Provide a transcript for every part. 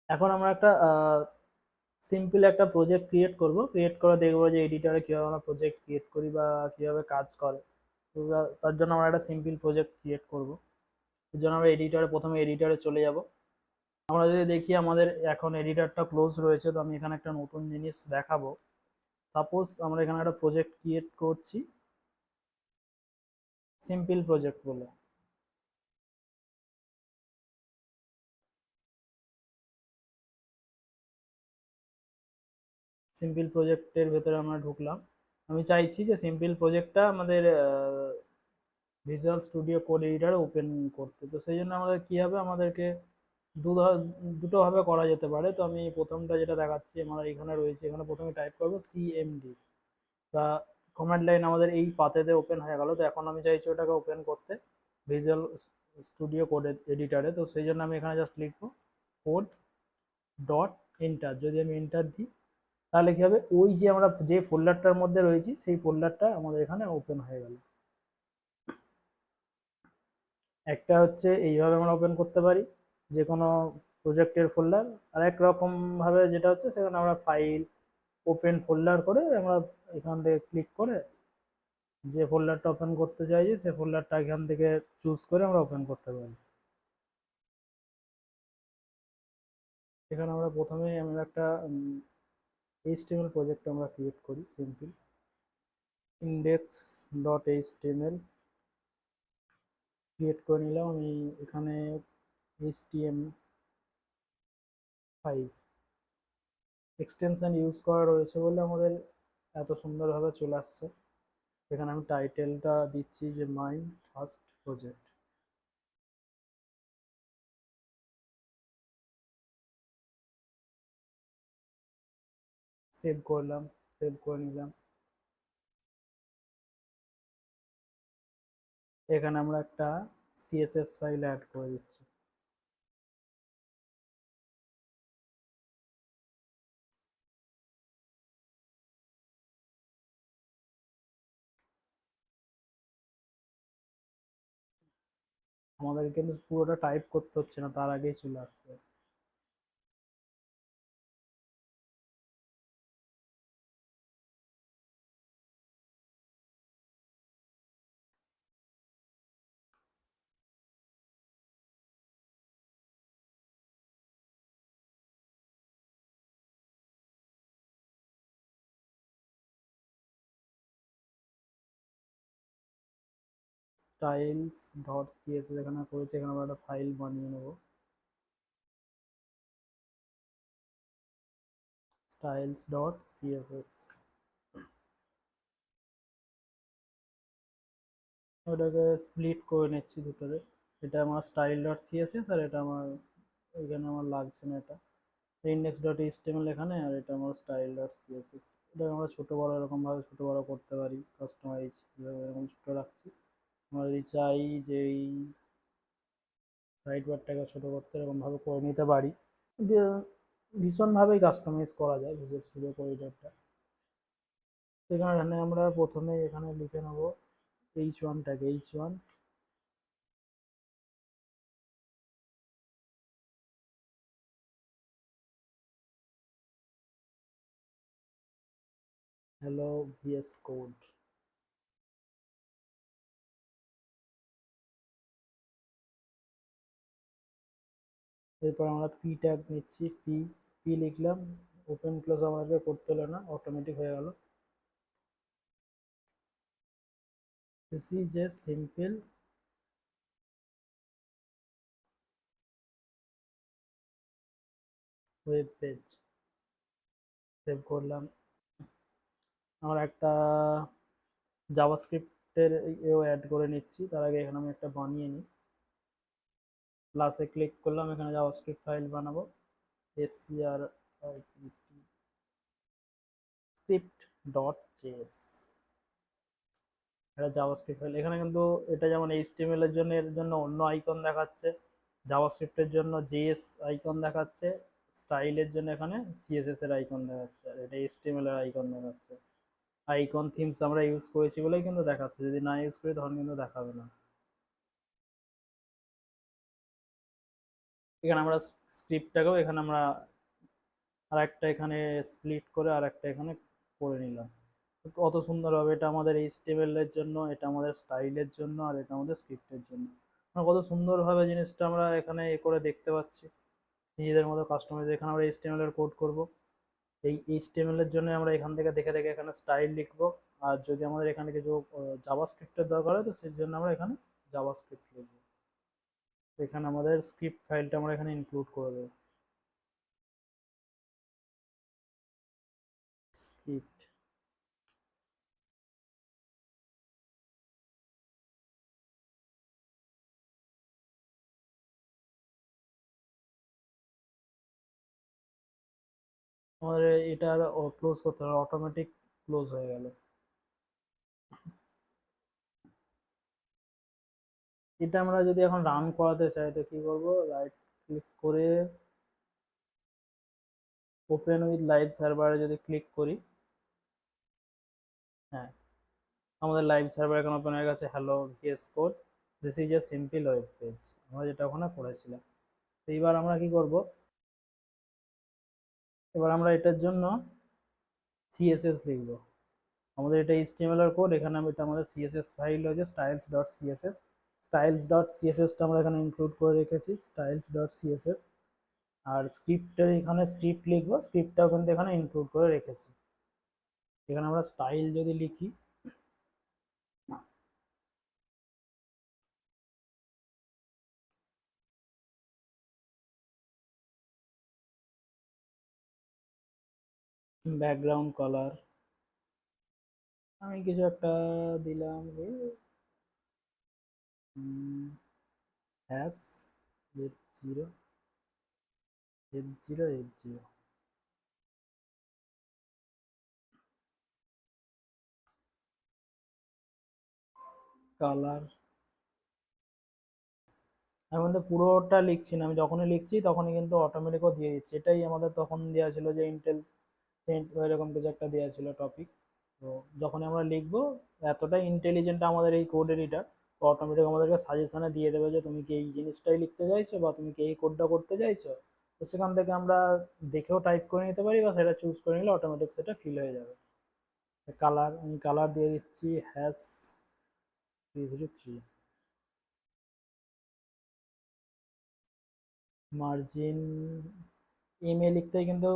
এখন আমরা একটা সিম্পল একটা প্রজেক্ট ক্রিয়েট করব, ক্রিয়েট করে দেখবো যে এডিটরে কিভাবে আমরা প্রজেক্ট ক্রিয়েট করি বা কিভাবে কাজ করে। তো তার জন্য আমরা একটা সিম্পল প্রজেক্ট ক্রিয়েট করব। এর জন্য আমরা এডিটরে, প্রথমে এডিটরে চলে যাব। আমরা যদি দেখি আমাদের এখন এডিটরটা ক্লোজ রয়েছে, তো আমি এখানে একটা নতুন জিনিস দেখাবো। সাপোজ আমরা এখানে একটা প্রজেক্ট ক্রিয়েট করছি সিম্পল প্রজেক্ট বলে। সিম্পল প্রজেক্টের ভেতরে আমরা ঢুকলাম। আমি চাইছি যে সিম্পল প্রজেক্টটা আমাদের ভিজুয়াল স্টুডিও কোড এডিটরে ওপেন করতে। তো সেই জন্য আমাদের কি হবে, আমাদেরকে দুটো ভাবে করা যেতে পারে। তো আমি প্রথমটা যেটা দেখাচ্ছি, আমরা এখানে রয়েছে, এখানে প্রথমে টাইপ করবো সিএমডি বা কমান্ড লাইন, আমাদের এই পাথেতে ওপেন হয়ে গেল। তো এখন আমি চাইছি ওটাকে ওপেন করতে ভিজুয়াল স্টুডিও কোড এডিটরে। তো সেই জন্য আমি এখানে জাস্ট লিখবো কোড ডট এন্টার। যদি আমি এন্টার দিই, তাহলে কি হবে, ওই যে আমরা যে ফোল্ডারটার মধ্যে রয়েছি সেই ফোল্ডারটা আমাদের এখানে ওপেন হয়ে গেল। একটা হচ্ছে এইভাবে আমরা ওপেন করতে পারি যে কোনো প্রজেক্টের ফোল্ডার। আর এক রকম ভাবে যেটা হচ্ছে, সেখানে আমরা ফাইল ওপেন ফোল্ডার করে আমরা এখান থেকে ক্লিক করে যে ফোল্ডারটা ওপেন করতে চাইছি সেই ফোল্ডারটা এখান থেকে চুজ করে আমরা ওপেন করতে পারি। এখানে আমরা প্রথমে আমরা একটা এইচটিএমএল প্রজেক্ট আমরা ক্রিয়েট করি simple index dot HTML create করে নিলাম আমি। এখানে HTML5 এক্সটেনশন ইউজ করা রয়েছে বলে আমাদের এত সুন্দরভাবে চলে আসছে। এখানে আমি টাইটেলটা দিচ্ছি যে মাই ফার্স্ট প্রজেক্ট। সেভ করলাম, সেভ করে নিলাম। এখানে আমরা একটা সিএসএস ফাইল অ্যাড করে দিচ্ছি। আমাদের কিন্তু পুরোটা টাইপ করতে হচ্ছে না, তার আগেই চলে আসছে। স্টাইলস ডট সিএসএস এখানে করেছে, এখানে আমরা একটা ফাইল বানিয়ে নেব স্টাইলস ডট সিএসএস। ওটাকে স্প্লিট করে নিচ্ছি দুটোরে। এটা আমার স্টাইল ডট সিএসএস আর এটা আমার, এখানে আমার লাগছে না এটা ইন্ডেক্স ডট এইচটিএমএল এখানে, আর এটা আমার স্টাইল ডট সিএসএস। এটা আমরা ছোটো বড়ো এরকমভাবে ছোটো বড়ো করতে পারি, কাস্টমাইজ এরকম ছোটো রাখছি। আমরা যদি চাই যে এই সাইড বারটাকে ছোটো করতে, এরকমভাবে করে নিতে পারি। ভীষণভাবেই কাস্টমাইজ করা যায় ভিজুয়াল স্টুডিও করিডরটা। এখানে আমরা প্রথমে এখানে লিখে নেব H1 tag, H1 hello VS code. এরপর আমরা P ট্যাগ নিচ্ছি, পি পি লিখলাম। ওপেন ক্লোজ আমাদেরকে করতে হলো না, অটোমেটিক হয়ে গেল। This is a simple web page. Save করলাম। আমরা একটা জাভাস্ক্রিপ্টের এও অ্যাড করে নিচ্ছি, তার আগে এখানে আমি একটা বানিয়ে নিই। প্লাসে ক্লিক করলাম, এখানে জাভাস্ক্রিপ্ট ফাইল বানাবো scr স্ক্রিপ্ট ডট জেএস। এটা জাভাস্ক্রিপ্ট ফাইল। এখানে কিন্তু এটা যেমন এইচটিএমএল এর জন্য এর জন্য অন্য আইকন দেখাচ্ছে, জাভাস্ক্রিপ্টের জন্য জেএস আইকন দেখাচ্ছে, স্টাইলের জন্য এখানে সিএসএস এর আইকন দেখাচ্ছে, আর এটা এইচটিএমএল এর আইকন দেখাচ্ছে। আইকন থিমস আমরা ইউজ করেছি বলেই কিন্তু দেখাচ্ছে, যদি না ইউজ করি তখন কিন্তু দেখাবে না। এখানে আমরা স্ক্রিপ্টটাকেও এখানে আমরা আর একটা এখানে স্প্লিট করে আর একটা এখানে করে নিলাম। কত সুন্দর হবে, এটা আমাদের এইচটিএমএল এর জন্য, এটা আমাদের স্টাইলের জন্য, আর এটা আমাদের স্ক্রিপ্টের জন্য। কত সুন্দরভাবে জিনিসটা আমরা এখানে এ করে দেখতে পাচ্ছি নিজেদের মতো কাস্টমাইজ। এখানে আমরা এইচটিএমএল এর কোড করব, এই এইচটিএমএল এর জন্য আমরা এখান থেকে দেখে দেখে এখানে স্টাইল লিখবো। আর যদি আমাদের এখানে কিছু জাভাস্ক্রিপ্টের দরকার হয় তো সেই জন্য আমরা এখানে জাভাস্ক্রিপ্ট লিখবো। এখানে আমাদের স্ক্রিপ্ট ফাইলটা আমরা এখানে ইনক্লুড করে দেবো, স্ক্রিপ্ট। আমাদের এটা ক্লোজ করতে হবে, অটোমেটিক ক্লোজ হয়ে গেল। এটা আমরা যদি এখন রান করাতে চাই তো কি করব, রাইট ক্লিক করে ওপেন উইথ লাইভ সার্ভারে যদি ক্লিক করি, হ্যাঁ আমাদের লাইভ সার্ভার এখন ওপেন হয়ে গেছে। Hello VS code, this is a simple web page, আমরা যেটা ওখানে করেছিলাম। তো এবার আমরা কি করব, এবার আমরা এটার জন্য সিএসএস লিখব। আমাদের এটা এইচটিএমএল এর কোড, এখানে এটা আমাদের সিএসএস ফাইল হয়েছে styles dot CSS. Styles dot সিএসএসটা আমরা এখানে ইনক্লুড করে রেখেছি, স্টাইলস ডট সিএসএস। আর স্ক্রিপ্টের এখানে স্ক্রিপ্ট লিখবো, স্ক্রিপ্টটাও কিন্তু এখানে ইনক্লুড করে রেখেছি। এখানে আমরা স্টাইল যদি লিখি, ব্যাকগ্রাউন্ড কালার আমি কিছু একটা দিলাম, hash F0 F0 F0। Colour আমি কিন্তু পুরোটা লিখছি না, আমি যখনই লিখছি তখনই কিন্তু অটোমেটিকও দিয়ে দিচ্ছি। এটাই আমাদের তখন দেওয়া ছিল যে ইন্টেল সেন্ট এরকম কিছু একটা দেওয়া ছিল টপিক। তো যখনই আমরা লিখবো, এতটাই ইন্টেলিজেন্ট আমাদের এই কোড এডিটার, তো অটোমেটিক আমাদেরকে সাজেশনে দিয়ে দেবে যে তুমি কি এই জিনিসটাই লিখতে চাইছো বা তুমি কি এই কোডটা করতে চাইছো। তো সেখান থেকে আমরা দেখেও টাইপ করে নিতে পারি বা সেটা চুজ করে নিলে অটোমেটিক সেটা ফিল হয়ে যাবে। কালার আমি কালার দিয়ে দিচ্ছি হ্যাশ 303। মার্জিন এম এ লিখতে কিন্তু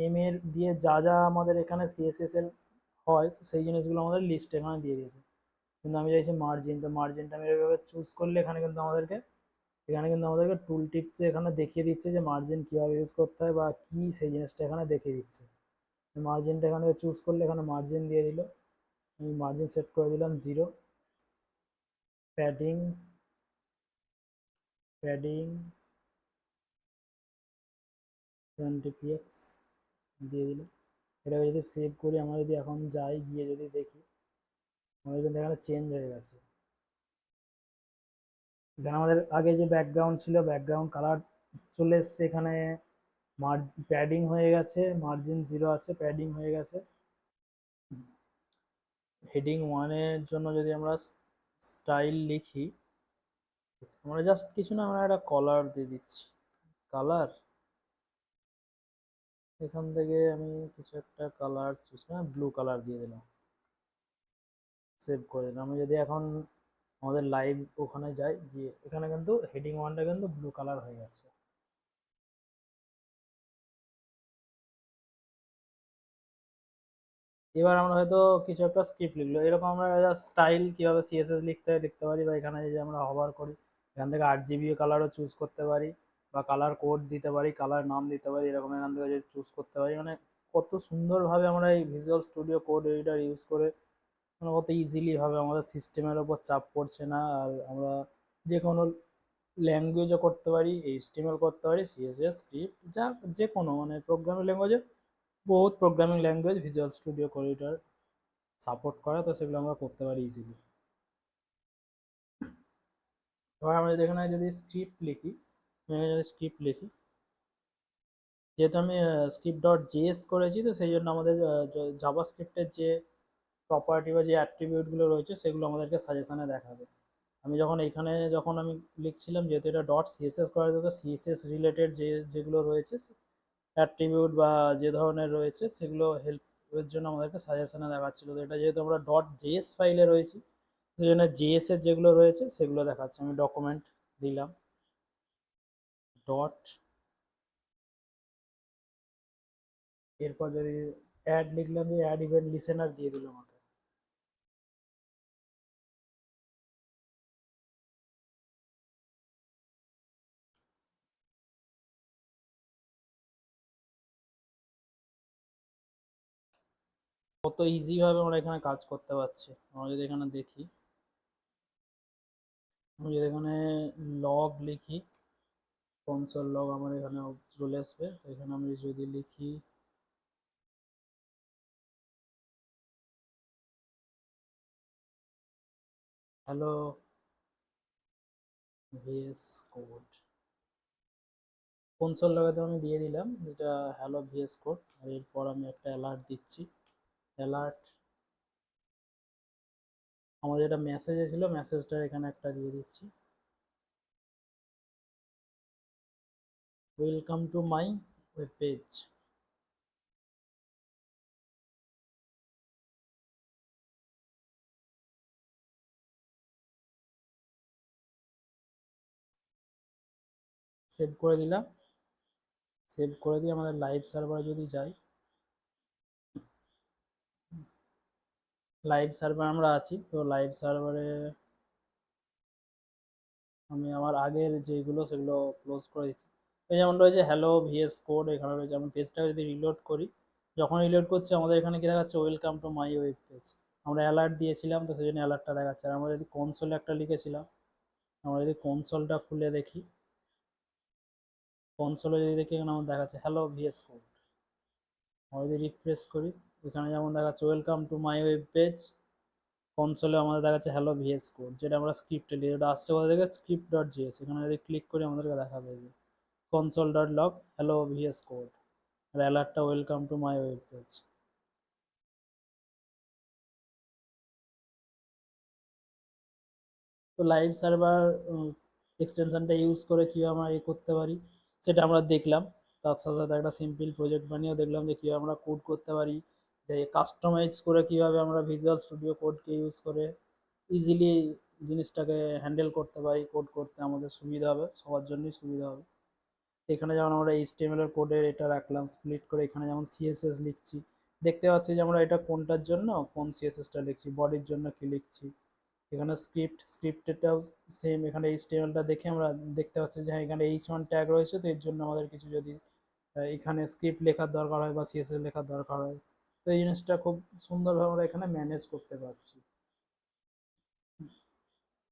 এম এর দিয়ে যা যা আমাদের এখানে সিএসএস এর হয়, তো সেই জিনিসগুলো আমাদের লিস্ট এখানে দিয়ে দিয়েছে। কিন্তু আমি চাইছি মার্জিন, তো মার্জিনটা আমি এভাবে চুজ করলে এখানে কিন্তু আমাদেরকে টুল টিপসে এখানে দেখিয়ে দিচ্ছে যে মার্জিন কীভাবে ইউজ করতে হয় বা কি সেই জিনিসটা এখানে দেখিয়ে দিচ্ছে। মার্জিনটা এখানে চুজ করলে এখানে মার্জিন দিয়ে দিল, আমি মার্জিন সেট করে দিলাম 0। প্যাডিং প্যাডিং 20 px দিয়ে দিল। এটাকে যদি সেভ করি, আমরা যদি এখন যাই গিয়ে যদি দেখি, আমাদের কিন্তু এখানে চেঞ্জ হয়ে গেছে। এখানে আমাদের আগে যে ব্যাকগ্রাউন্ড ছিল ব্যাকগ্রাউন্ড কালার চলে এসছে, এখানে প্যাডিং হয়ে গেছে, মার্জিন 0 আছে, প্যাডিং হয়ে গেছে। হেডিং 1-এর জন্য যদি আমরা স্টাইল লিখি, আমরা জাস্ট কিছু না, আমরা একটা কলার দিয়ে দিচ্ছি, কালার। এখান থেকে আমি কিছু একটা কালার চুজ করে ব্লু কালার দিয়ে দিলাম, সেভ করে দিলাম। আমি যদি এখন আমাদের লাইভ ওখানে যাই, গিয়ে এখানে কিন্তু হেডিং 1টা কিন্তু ব্লু কালার হয়ে গেছে। এবার আমরা হয়তো কিছু একটা স্ক্রিপ্ট লিখলো, এরকম আমরা স্টাইল কিভাবে সিএসএস লিখতে হয় লিখতে পারি, বা এখানে যদি আমরা হভার করি এখান থেকে RGB কালারও চুজ করতে পারি, বা কালার কোড দিতে পারি, কালার নাম দিতে পারি, এরকম এখান থেকে যদি চুজ করতে পারি। মানে কত সুন্দরভাবে আমরা এই visual studio code editor use করে মানে কত ইজিলি ভাবে আমাদের সিস্টেমের ওপর চাপ পড়ছে না। আর আমরা যে কোনো ল্যাঙ্গুয়েজও করতে পারি, HTML করতে পারি, CSS স্ক্রিপ্ট, যা যে কোনো মানে প্রোগ্রামিং ল্যাঙ্গুয়েজে বহুত programming language visual studio code editor support করে, তো সেগুলো আমরা করতে পারি ইজিলি। এবার আমরা যদি এখানে যদি স্ক্রিপ্ট লিখি, যেহেতু আমি স্ক্রিপ্ট ডট জেএস করেছি, তো সেই জন্য আমাদের জাভা স্ক্রিপ্টের যে প্রপার্টি বা যে অ্যাট্রিবিউটগুলো রয়েছে সেগুলো আমাদেরকে সাজেশনে দেখাবে। আমি যখন এখানে যখন আমি লিখছিলাম, যেহেতু এটা ডট সিএসএস করা যেত, সিএসএস রিলেটেড যেগুলো রয়েছে অ্যাট্রিবিউট বা যে ধরনের রয়েছে সেগুলো হেল্পের জন্য আমাদেরকে সাজেশনে দেখাচ্ছিল। তো এটা যেহেতু আমরা ডট জেএস ফাইলে রয়েছি, সেই জন্য জেএস এর যেগুলো রয়েছে সেগুলো দেখাচ্ছে। আমি ডকুমেন্ট দিলাম ডট, এরপর যদি অ্যাড লিখলাম, যে অ্যাড ইভেন্ট লিসেনার দিয়ে দিলাম আমাকে। কত ইজি ভাবে আমরা এখানে কাজ করতে পারছি। আমরা যদি এখানে দেখি, আমি যদি এখানে লগ লিখি, কনসোল লগ আমার এখানে চলে আসবে। তো এখানে আমি যদি লিখি হ্যালো ভিএস কোড, কনসোল লগাতে আমি দিয়ে দিলাম যেটা হ্যালো ভিএস কোড। আর এরপর আমি একটা অ্যালার্ট দিচ্ছি। অ্যালার্ট, আমাদের যেটা মেসেজ ছিল মেসেজটা এখানে একটা দিয়ে দিচ্ছি, welcome to my web page. Save করে দিলাম। সেভ করে দিয়ে আমাদের লাইভ সার্ভারে যদি যাই, লাইভ সার্ভার আমরা আছি। তো লাইভ সার্ভারে আমি আমার আগের যেগুলো সেগুলো ক্লোজ করে দিচ্ছি। এই যেমন রয়েছে হ্যালো ভিএস কোড, এখানে রয়েছে। আমি পেজটা যদি রিলোড করি, যখন রিলোড করছি আমাদের এখানে কি দেখাচ্ছে, welcome to my web page. আমরা অ্যালার্ট দিয়েছিলাম তো সেই জন্য অ্যালার্টটা দেখাচ্ছে। আর আমরা যদি কনসোলে একটা লিখেছিলাম, আমরা যদি কনসোলটা খুলে দেখি, কনসোলে যদি দেখি এখানে আমার দেখাচ্ছে হ্যালো ভিএস কোড। আমরা যদি রিফ্রেশ করি, এখানে যেমন দেখাচ্ছে welcome to my web page, কনসোলে আমাদের দেখাচ্ছে হ্যালো ভিএস কোড, যেটা আমরা স্ক্রিপ্টে লিখে, এটা আসছে কোথা থেকে, স্ক্রিপ্ট ডট জিএস। এখানে যদি ক্লিক করি আমাদেরকে দেখাবে যে console dot log hello VS code, আর অ্যালার্টটা welcome to my web page. তো লাইভ সার্ভার এক্সটেনশনটা ইউজ করে কীভাবে আমরা করতে পারি সেটা আমরা দেখলাম। তার সাথে সাথে একটা সিম্পল প্রজেক্ট বানিয়েও দেখলাম যে কীভাবে আমরা কোড করতে পারি, যে কাস্টমাইজ করে কীভাবে আমরা ভিজুয়াল স্টুডিও কোডকে ইউজ করে ইজিলি জিনিসটাকে হ্যান্ডেল করতে পারি। কোড করতে আমাদের সুবিধা হবে, সবার জন্যই সুবিধা হবে। এখানে যেমন আমরা এইচটিএমএল এর কোডের এটা রাখলাম স্প্লিট করে, এখানে যেমন সিএসএস লিখছি, দেখতে পাচ্ছি যে আমরা এটা কোনটার জন্য কোন সিএসএসটা লিখছি, বডির জন্য কি লিখছি। এখানে স্ক্রিপ্টেরটাও সেম, এখানে এইচটিএমএলটা দেখে আমরা দেখতে পাচ্ছি যে হ্যাঁ এখানে H1 ট্যাগ রয়েছে, তো এর জন্য আমাদের কিছু যদি এখানে স্ক্রিপ্ট লেখার দরকার হয় বা সিএসএস লেখার দরকার হয়, তো এই জিনিসটা খুব সুন্দরভাবে আমরা এখানে ম্যানেজ করতে পারছি।